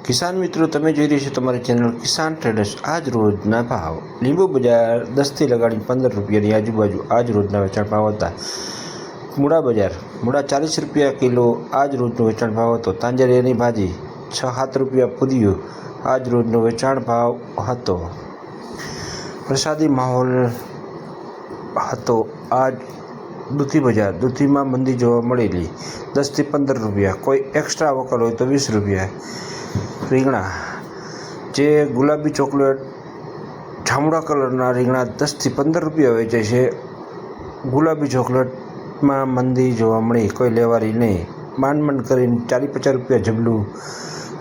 કિસાન મિત્રો, તમે જોઈ રહ્યા છો તમારી ચેનલ કિસાન ટ્રેડર્સ। આજ રોજના ભાવ। લીંબુ બજાર 10થી લગાડીને 15 રૂપિયાની આજુબાજુ આજ રોજના વેચાણ ભાવ હતા। મૂળા બજાર મૂળા 40 રૂપિયા કિલો આજ રોજનો વેચાણ ભાવ હતો। તાંજરિયાની ભાજી 6-7 રૂપિયા પૂર્યું આજ રોજનો વેચાણ ભાવ હતો। પ્રસાદી માહોલ હતો આજ। દૂધી બજાર દૂધીમાં મંદી જોવા મળેલી 10થી 15 રૂપિયા। કોઈ એક્સ્ટ્રા વકલ હોય તો 20 રૂપિયા। રીંગણા જે ગુલાબી ચોકલેટ જાંબુડા કલરના રીંગણા 10થી 15 રૂપિયા વેચાય છે। ગુલાબી ચોકલેટમાં મંદી જોવા મળી, કોઈ લેવારી નહીં। માંડ કરીને 40-50 રૂપિયા જબલું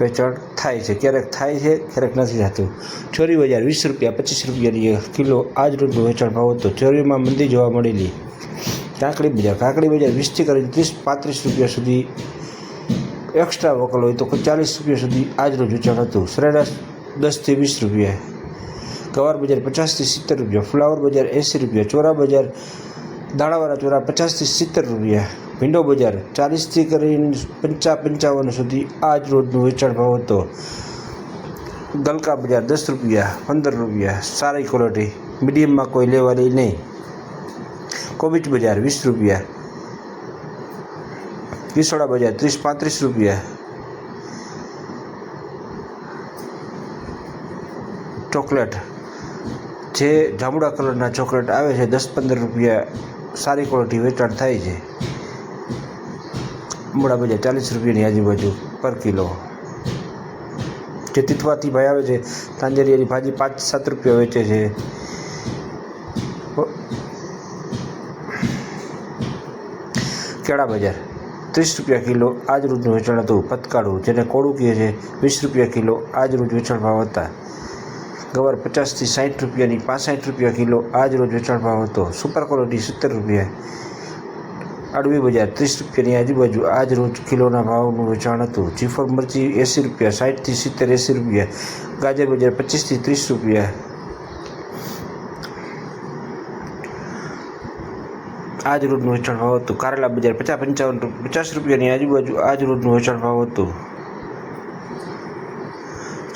વેચાણ થાય છે। ક્યારેક થાય છે, ક્યારેક નથી થતું। ચોરી બજાર 20 રૂપિયા 25 રૂપિયાની કિલો આજ રોજનો વેચાણ ભાવ હતો। ચોરીમાં મંદી જોવા મળેલી। કાકડી બજાર 20થી કરીને 30-35 રૂપિયા સુધી। એક્સ્ટ્રા વકલ હોય તો 40 રૂપિયા સુધી આજ રોજ વેચાણ હતું। સરેરાશ 10થી 20 રૂપિયા। ગવાર બજાર 50થી 70 રૂપિયા। ફ્લાવર બજાર 80 રૂપિયા। ચોરા બજાર દાણાવાળા ચોરા 50થી 70 રૂપિયા। ભીંડો બજાર 40થી કરીને 55 સુધી આજ રોજનો વેચાણ ભાવ હતો। ગલકા બજાર 10 રૂપિયા 15 રૂપિયા। સારી ક્વોલિટી, મીડિયમમાં કોઈ લેવાની નહીં। કોબીજ બજાર 20 રૂપિયા। કિસોડા બજાર 30-35 રૂપિયા। ચોકલેટ જે જાંબુડા કલરના ચોકલેટ આવે છે 10-15 રૂપિયા। સારી ક્વોલિટી વેચાણ થાય છે। મૂળા બજાર 40 રૂપિયાની આજુબાજુ પર કિલો। જે તીથવાથી ભાઈ આવે છે તાંજરિયાની ભાજી 5-7 રૂપિયા વેચે છે। કેળા બજાર 30 રૂપિયા કિલો આજ રોજનું વેચાણ હતું। પતકાળું જેને કોળું કહે છે 20 રૂપિયા કિલો આજ રોજ વેચાણ ભાવ હતા। ગવાર 50થી 60 રૂપિયાની 65 રૂપિયા કિલો આજ રોજ વેચાણ ભાવ હતો। સુપર ક્વોલિટી 70 રૂપિયા। અડવી બજાર 30 રૂપિયાની આજુબાજુ આજ રોજ કિલોના ભાવનું વેચાણ હતું। ચીફર મરચી 80 રૂપિયા 60થી 70 80 રૂપિયા। ગાજર બજાર 25થી 30 રૂપિયા આજ રોજનું વેચાણ ભાવ હતું। કારેલા બજાર 50 રૂપિયાની આજુબાજુ આજ રોજનું વેચાણ ભાવ હતું।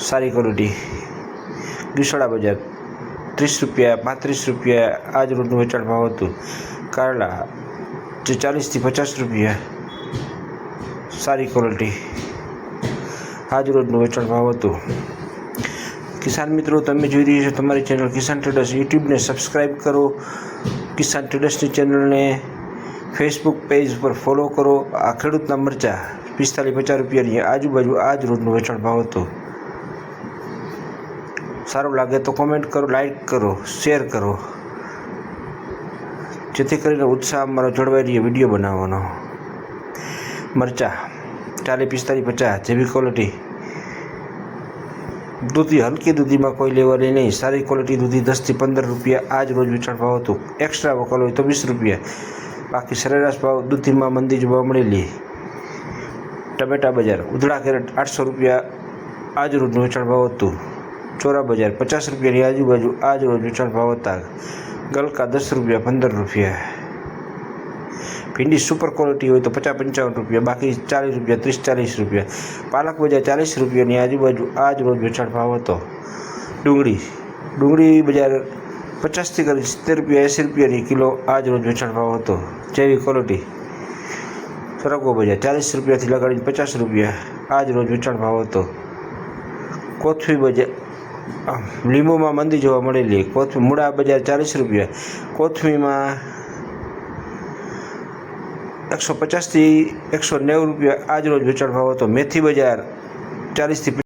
સારી ક્વોલિટી। ગીસોડા બજાર 30 રૂપિયા 35 રૂપિયા આજ રોજનું વેચાણ ભાવ હતું। કારેલા જે 40થી 50 રૂપિયા। સારી ક્વોલિટી આજ રોજનું વેચાણ ભાવ હતું। કિસાન મિત્રો, તમે જોઈ રહ્યા છો તમારી ચેનલ કિસાન ટ્રેડર્સ। યુટ્યુબને સબસ્ક્રાઈબ કરો। કિસાન ટ્રેડર્સની ચેનલને ફેસબુક પેજ પર ફોલો કરો। આ ખેડૂતના મરચા 45-50 રૂપિયાની આજુબાજુ આજ રોજનો વેચાણ ભાવ હતો। સારું લાગે તો કોમેન્ટ કરો, લાઈક કરો, શેર કરો, જેથી કરીને ઉત્સાહ અમારો જળવાઈ રહે વિડીયો બનાવવાનો। મરચા 40-45-50 જેવી ક્વોલિટી। દૂધી હલકી દૂધીમાં કોઈ લેવાની નહીં। સારી ક્વોલિટી દૂધી 10થી 15 રૂપિયા આજ રોજ વેચાણ ભાવ હતું। એક્સ્ટ્રા વકલ હોય તો 20 રૂપિયા। બાકી સરેરાશ ભાવ દૂધીમાં મંદી જોવા મળેલી। ટમેટા બજાર ઉધડા કેરેટ 800 રૂપિયા આજ રોજનું વેચાણ ભાવ હતું। ચોરા બજાર 50 રૂપિયાની આજુબાજુ આજ રોજ વેચાણ ભાવ હતા। ગલકા 10 રૂપિયા 15 રૂપિયા। ભીંડી સુપર ક્વોલિટી હોય તો 50-55 રૂપિયા, બાકી 40 રૂપિયા 30-40 રૂપિયા। પાલક બજાર 40 રૂપિયાની આજુબાજુ આજ રોજ વેચાણ ભાવ હતો। ડુંગળી બજાર 50થી કરી 70 રૂપિયા 80 રૂપિયાની કિલો આજ રોજ વેચાણ ભાવ હતો। જેવી ક્વોલિટી। સરગવો બજાર 40 રૂપિયાથી લગાડીને 50 રૂપિયા આજ રોજ વેચાણ ભાવ હતો। કોથમી બજાર લીંબુમાં મંદી જોવા મળેલી। મૂળા બજાર 40 રૂપિયા। કોથમીમાં 150થી 190 રૂપિયા આજ રોજ વેચાણ ભાવ હતો। મેથી બજાર 40થી